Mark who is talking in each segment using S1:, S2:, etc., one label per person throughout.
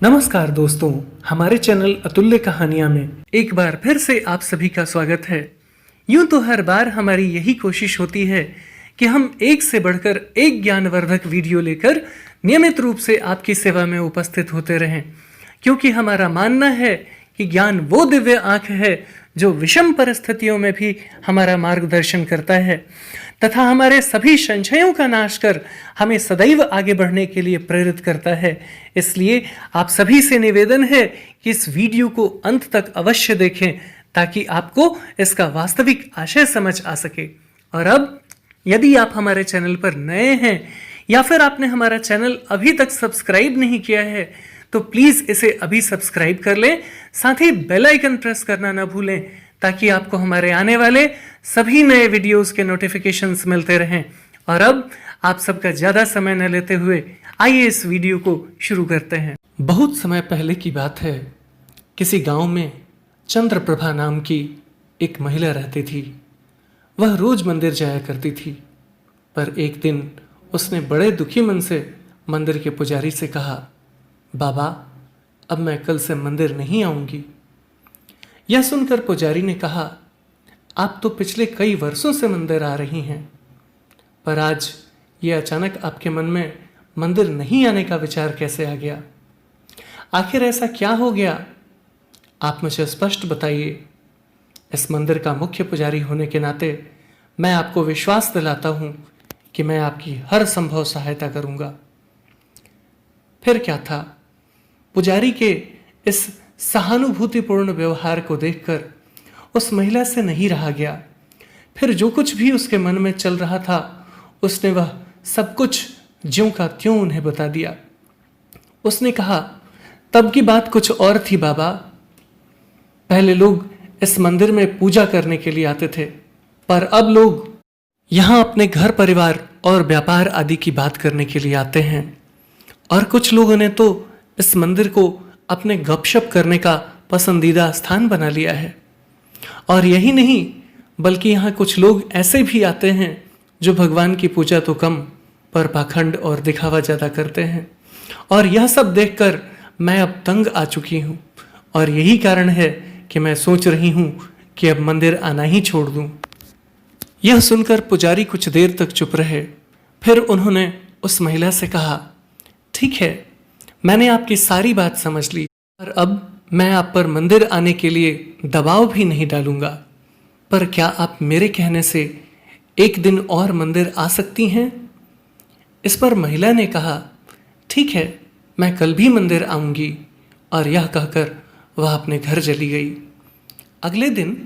S1: नमस्कार दोस्तों, हमारे चैनल अतुल्य कहानियां में एक बार फिर से आप सभी का स्वागत है। यूं तो हर बार हमारी यही कोशिश होती है कि हम एक से बढ़कर एक ज्ञानवर्धक वीडियो लेकर नियमित रूप से आपकी सेवा में उपस्थित होते रहें, क्योंकि हमारा मानना है कि ज्ञान वो दिव्य आंख है जो विषम परिस्थितियों में भी हमारा मार्गदर्शन करता है तथा हमारे सभी संशयों का नाश कर हमें सदैव आगे बढ़ने के लिए प्रेरित करता है। इसलिए आप सभी से निवेदन है कि इस वीडियो को अंत तक अवश्य देखें ताकि आपको इसका वास्तविक आशय समझ आ सके। और अब यदि आप हमारे चैनल पर नए हैं या फिर आपने हमारा चैनल अभी तक सब्सक्राइब नहीं किया है तो प्लीज इसे अभी सब्सक्राइब कर लें, साथ ही बेल आइकन प्रेस करना ना भूलें ताकि आपको हमारे आने वाले सभी नए वीडियोस के नोटिफिकेशंस मिलते रहें। और अब आप सबका ज्यादा समय न लेते हुए आइए इस वीडियो को शुरू करते हैं। बहुत समय पहले की बात है, किसी गांव में चंद्रप्रभा नाम की एक महिला रहती थी। वह रोज मंदिर जाया करती थी, पर एक दिन उसने बड़े दुखी मन से मंदिर के पुजारी से कहा, बाबा अब मैं कल से मंदिर नहीं आऊंगी। यह सुनकर पुजारी ने कहा, आप तो पिछले कई वर्षों से मंदिर आ रही हैं, पर आज ये अचानक आपके मन में मंदिर नहीं आने का विचार कैसे आ गया? आखिर ऐसा क्या हो गया? आप मुझे स्पष्ट बताइए। इस मंदिर का मुख्य पुजारी होने के नाते मैं आपको विश्वास दिलाता हूं कि मैं आपकी हर संभव सहायता करूंगा। फिर क्या था, पुजारी के इस सहानुभूतिपूर्ण व्यवहार को देखकर उस महिला से नहीं रहा गया। फिर जो कुछ भी उसके मन में चल रहा था उसने वह सब कुछ ज्यों का त्यों उन्हें बता दिया। उसने कहा, तब की बात कुछ और थी बाबा। पहले लोग इस मंदिर में पूजा करने के लिए आते थे, पर अब लोग यहाँ अपने घर परिवार और व्यापार आदि की बात करने के लिए आते हैं। और कुछ लोगों ने तो इस मंदिर को अपने गपशप करने का पसंदीदा स्थान बना लिया है। और यही नहीं, बल्कि यहाँ कुछ लोग ऐसे भी आते हैं जो भगवान की पूजा तो कम पर पाखंड और दिखावा ज़्यादा करते हैं। और यह सब देखकर मैं अब तंग आ चुकी हूँ, और यही कारण है कि मैं सोच रही हूँ कि अब मंदिर आना ही छोड़ दूँ। यह सुनकर पुजारी कुछ देर तक चुप रहे। फिर उन्होंने उस महिला से कहा, ठीक है, मैंने आपकी सारी बात समझ ली, और अब मैं आप पर मंदिर आने के लिए दबाव भी नहीं डालूंगा। पर क्या आप मेरे कहने से एक दिन और मंदिर आ सकती हैं? इस पर महिला ने कहा, ठीक है, मैं कल भी मंदिर आऊंगी। और यह कहकर वह अपने घर चली गई। अगले दिन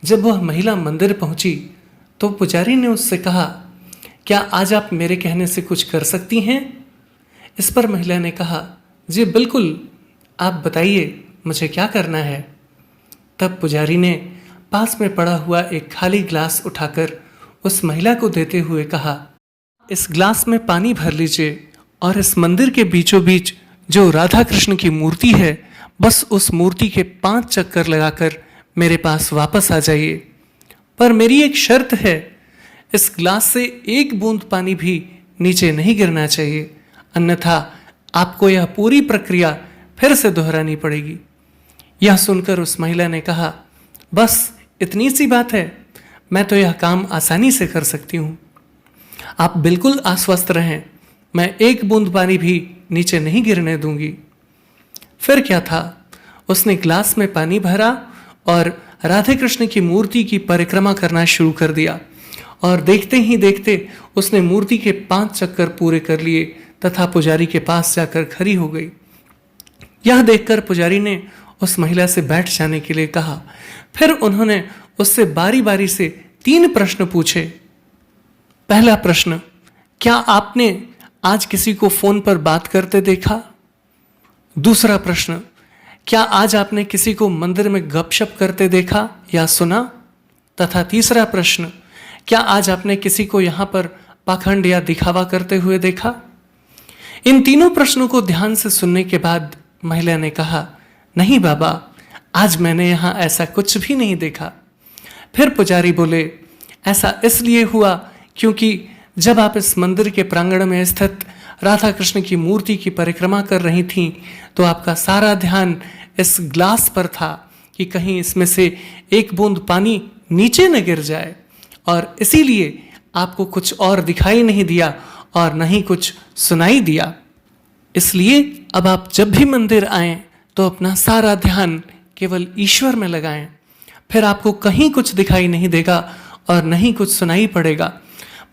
S1: जब वह महिला मंदिर पहुंची तो पुजारी ने उससे कहा, क्या आज आप मेरे कहने से कुछ कर सकती हैं? इस पर महिला ने कहा, जी बिल्कुल, आप बताइए मुझे क्या करना है। तब पुजारी ने पास में पड़ा हुआ एक खाली ग्लास उठाकर उस महिला को देते हुए कहा, इस ग्लास में पानी भर लीजिए और इस मंदिर के बीचों बीच जो राधा कृष्ण की मूर्ति है, बस उस मूर्ति के 5 चक्कर लगाकर मेरे पास वापस आ जाइए। पर मेरी एक शर्त है, इस ग्लास से एक बूंद पानी भी नीचे नहीं गिरना चाहिए, अन्यथा आपको यह पूरी प्रक्रिया फिर से दोहरानी पड़ेगी। यह सुनकर उस महिला ने कहा, बस इतनी सी बात है, मैं तो यह काम आसानी से कर सकती हूँ। आप बिल्कुल आश्वस्त रहें, मैं एक बूंद पानी भी नीचे नहीं गिरने दूंगी। फिर क्या था, उसने ग्लास में पानी भरा और राधे कृष्ण की मूर्ति की परिक्रमा करना शुरू कर दिया। और देखते ही देखते उसने मूर्ति के 5 चक्कर पूरे कर लिए तथा पुजारी के पास जाकर खड़ी हो गई। यह देखकर पुजारी ने उस महिला से बैठ जाने के लिए कहा। फिर उन्होंने उससे बारी बारी से 3 प्रश्न पूछे। पहला प्रश्न, क्या आपने आज किसी को फोन पर बात करते देखा? दूसरा प्रश्न, क्या आज आपने किसी को मंदिर में गपशप करते देखा या सुना? तथा तीसरा प्रश्न, क्या आज आपने किसी को यहां पर पाखंड या दिखावा करते हुए देखा? इन तीनों प्रश्नों को ध्यान से सुनने के बाद महिला ने कहा, नहीं बाबा, आज मैंने यहाँ ऐसा कुछ भी नहीं देखा। फिर पुजारी बोले, ऐसा इसलिए हुआ क्योंकि जब आप इस मंदिर के प्रांगण में स्थित राधा कृष्ण की मूर्ति की परिक्रमा कर रही थीं तो आपका सारा ध्यान इस ग्लास पर था कि कहीं इसमें से एक बूंद पानी नीचे न गिर जाए, और इसीलिए आपको कुछ और दिखाई नहीं दिया और न ही कुछ सुनाई दिया। इसलिए अब आप जब भी मंदिर आएं तो अपना सारा ध्यान केवल ईश्वर में लगाएं, फिर आपको कहीं कुछ दिखाई नहीं देगा और न ही कुछ सुनाई पड़ेगा,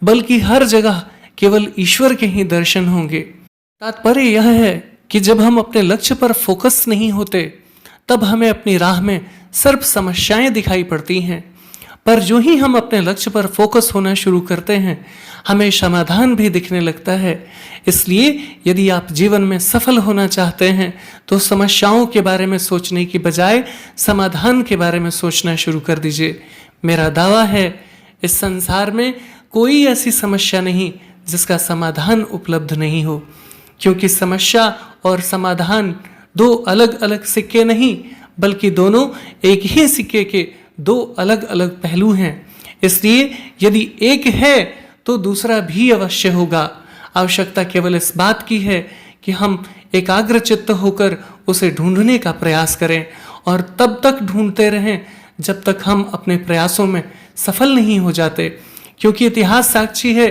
S1: बल्कि हर जगह केवल ईश्वर के ही दर्शन होंगे। तात्पर्य यह है कि जब हम अपने लक्ष्य पर फोकस नहीं होते तब हमें अपनी राह में सिर्फ समस्याएं दिखाई पड़ती हैं, पर जो ही हम अपने लक्ष्य पर फोकस होना शुरू करते हैं हमें समाधान भी दिखने लगता है। इसलिए यदि आप जीवन में सफल होना चाहते हैं तो समस्याओं के बारे में सोचने की बजाय समाधान के बारे में सोचना शुरू कर दीजिए। मेरा दावा है इस संसार में कोई ऐसी समस्या नहीं जिसका समाधान उपलब्ध नहीं हो, क्योंकि समस्या और समाधान दो अलग अलग सिक्के नहीं बल्कि दोनों एक ही सिक्के के दो अलग अलग पहलू हैं। इसलिए यदि एक है तो दूसरा भी अवश्य होगा। आवश्यकता केवल इस बात की है कि हम एकाग्रचित्त होकर उसे ढूंढने का प्रयास करें और तब तक ढूंढते रहें जब तक हम अपने प्रयासों में सफल नहीं हो जाते, क्योंकि इतिहास साक्षी है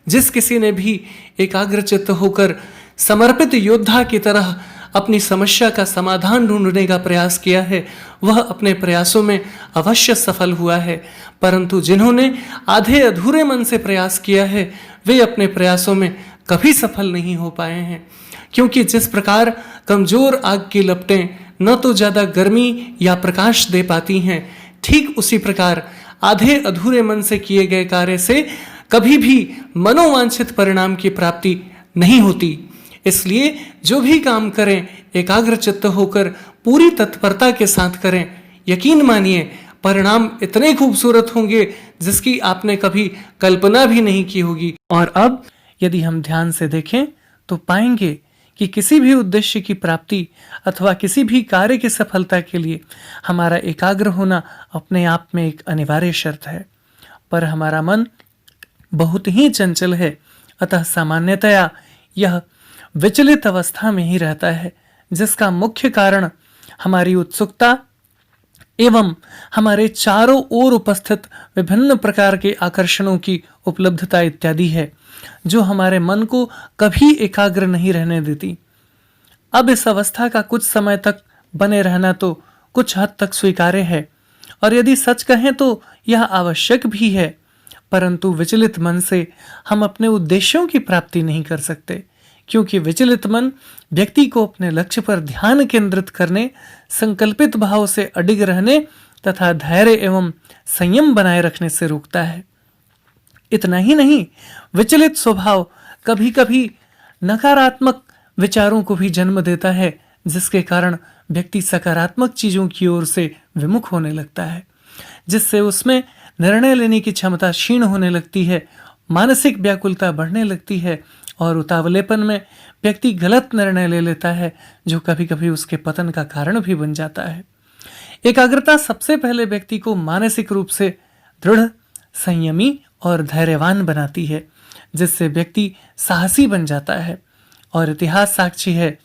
S1: जिस किसी ने भी एकाग्रचित्त होकर समर्पित योद्धा की तरह अपनी समस्या का समाधान ढूंढने का प्रयास किया है वह अपने प्रयासों में अवश्य सफल हुआ है। परंतु जिन्होंने आधे अधूरे मन से प्रयास किया है वे अपने प्रयासों में कभी सफल नहीं हो पाए हैं, क्योंकि जिस प्रकार कमजोर आग की लपटें न तो ज्यादा गर्मी या प्रकाश दे पाती हैं, ठीक उसी प्रकार आधे अधूरे मन से किए गए कार्य से कभी भी मनोवांछित परिणाम की प्राप्ति नहीं होती। इसलिए जो भी काम करें एकाग्रचित्त होकर पूरी तत्परता के साथ करें। यकीन मानिए परिणाम इतने खूबसूरत होंगे जिसकी आपने कभी कल्पना भी नहीं की होगी। और अब यदि हम ध्यान से देखें तो पाएंगे कि किसी भी उद्देश्य की प्राप्ति अथवा किसी भी कार्य की सफलता के लिए हमारा एकाग्र होना अपने आप में एक अनिवार्य शर्त है। पर हमारा मन बहुत ही चंचल है, अतः सामान्यतया यह विचलित अवस्था में ही रहता है, जिसका मुख्य कारण हमारी उत्सुकता एवं हमारे चारों ओर उपस्थित विभिन्न प्रकार के आकर्षणों की उपलब्धता इत्यादि है, जो हमारे मन को कभी एकाग्र नहीं रहने देती। अब इस अवस्था का कुछ समय तक बने रहना तो कुछ हद तक स्वीकार्य है, और यदि सच कहें तो यह आवश्यक भी है, परंतु विचलित मन से हम अपने उद्देश्यों की प्राप्ति नहीं कर सकते, क्योंकि विचलित मन व्यक्ति को अपने लक्ष्य पर ध्यान केंद्रित करने, संकल्पित भाव से अडिग रहने तथा धैर्य एवं संयम बनाए रखने से रोकता है। इतना ही नहीं, विचलित स्वभाव कभी कभी नकारात्मक विचारों को भी जन्म देता है, जिसके कारण व्यक्ति सकारात्मक चीजों की ओर से विमुख होने लगता है, जिससे उसमें निर्णय लेने की क्षमता क्षीण होने लगती है, मानसिक व्याकुलता बढ़ने लगती है और उतावलेपन में व्यक्ति गलत निर्णय ले लेता है, जो कभी कभी उसके पतन का कारण भी बन जाता है। एकाग्रता सबसे पहले व्यक्ति को मानसिक रूप से दृढ़, संयमी और धैर्यवान बनाती है, जिससे व्यक्ति साहसी बन जाता है। और इतिहास साक्षी है,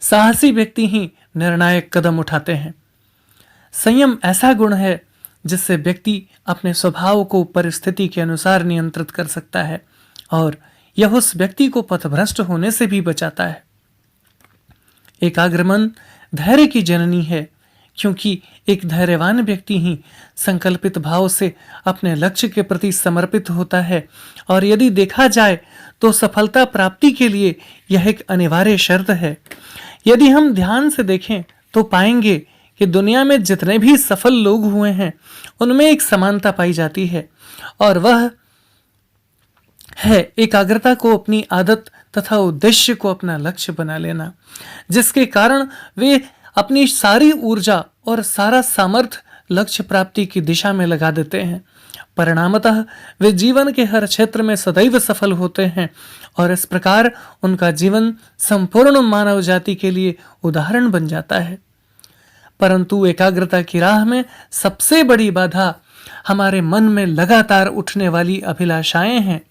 S1: साहसी व्यक्ति ही निर्णायक कदम उठाते हैं। संयम ऐसा गुण है जिससे व्यक्ति अपने स्वभाव को परिस्थिति के अनुसार नियंत्रित कर सकता है, और यह उस व्यक्ति को पथभ्रष्ट होने से भी बचाता है। एकाग्र मन धैर्य की जननी है, क्योंकि एक धैर्यवान व्यक्ति ही संकल्पित भाव से अपने लक्ष्य के प्रति समर्पित होता है, और यदि देखा जाए तो सफलता प्राप्ति के लिए यह एक अनिवार्य शर्त है। यदि हम ध्यान से देखें तो पाएंगे कि दुनिया में जितने भी सफल लोग हुए हैं उनमें एक समानता पाई जाती है, और वह है एकाग्रता को अपनी आदत तथा उद्देश्य को अपना लक्ष्य बना लेना, जिसके कारण वे अपनी सारी ऊर्जा और सारा सामर्थ्य लक्ष्य प्राप्ति की दिशा में लगा देते हैं। परिणामतः वे जीवन के हर क्षेत्र में सदैव सफल होते हैं, और इस प्रकार उनका जीवन संपूर्ण मानव जाति के लिए उदाहरण बन जाता है। परंतु एकाग्रता की राह में सबसे बड़ी बाधा हमारे मन में लगातार उठने वाली अभिलाषाएं हैं,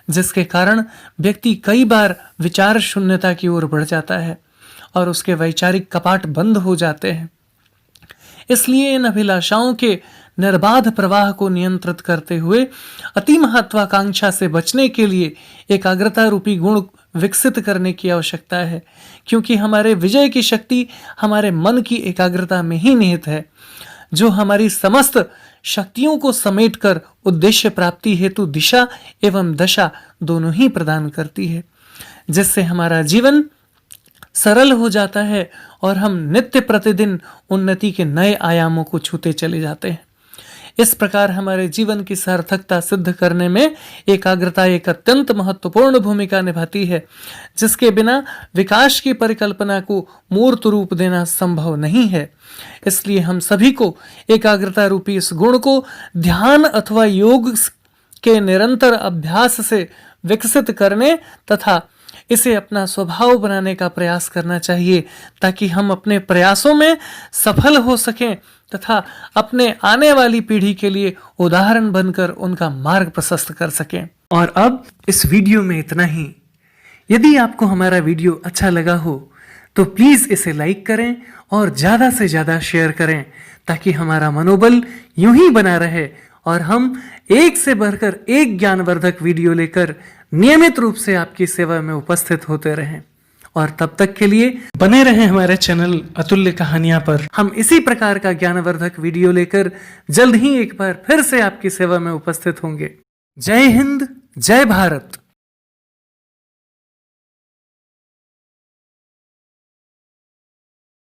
S1: जिसके कारण व्यक्ति कई बार विचार शून्यता की ओर बढ़ जाता है और उसके वैचारिक कपाट बंद हो जाते हैं। इसलिए इन अभिलाषाओं के निर्बाध प्रवाह को नियंत्रित करते हुए अति महत्वाकांक्षा से बचने के लिए एकाग्रता रूपी गुण विकसित करने की आवश्यकता है, क्योंकि हमारे विजय की शक्ति हमारे मन की एकाग्रता में ही निहित है, जो हमारी समस्त शक्तियों को समेटकर उद्देश्य प्राप्ति हेतु दिशा एवं दशा दोनों ही प्रदान करती है, जिससे हमारा जीवन सरल हो जाता है और हम नित्य प्रतिदिन उन्नति के नए आयामों को छूते चले जाते हैं। इस प्रकार हमारे जीवन की सार्थकता सिद्ध करने में एकाग्रता एक अत्यंत महत्वपूर्ण भूमिका निभाती है, जिसके बिना विकास की परिकल्पना को मूर्त रूप देना संभव नहीं है। इसलिए हम सभी को एकाग्रता रूपी इस गुण को ध्यान अथवा योग के निरंतर अभ्यास से विकसित करने तथा इसे अपना स्वभाव बनाने का प्रयास करना चाहिए, ताकि हम अपने प्रयासों में सफल हो सकें तथा अपने आने वाली पीढ़ी के लिए उदाहरण बनकर उनका मार्ग प्रशस्त कर सकें। और अब इस वीडियो में इतना ही। यदि आपको हमारा वीडियो अच्छा लगा हो तो प्लीज इसे लाइक करें और ज्यादा से ज्यादा शेयर करें, ताकि हमारा मनोबल यूं ही बना रहे और हम एक से बढ़कर एक ज्ञानवर्धक वीडियो लेकर नियमित रूप से आपकी सेवा में उपस्थित होते रहें। और तब तक के लिए बने रहें हमारे चैनल अतुल्य कहानियां पर। हम इसी प्रकार का ज्ञानवर्धक वीडियो लेकर जल्द ही एक बार फिर से आपकी सेवा में उपस्थित होंगे। जय हिंद, जय भारत।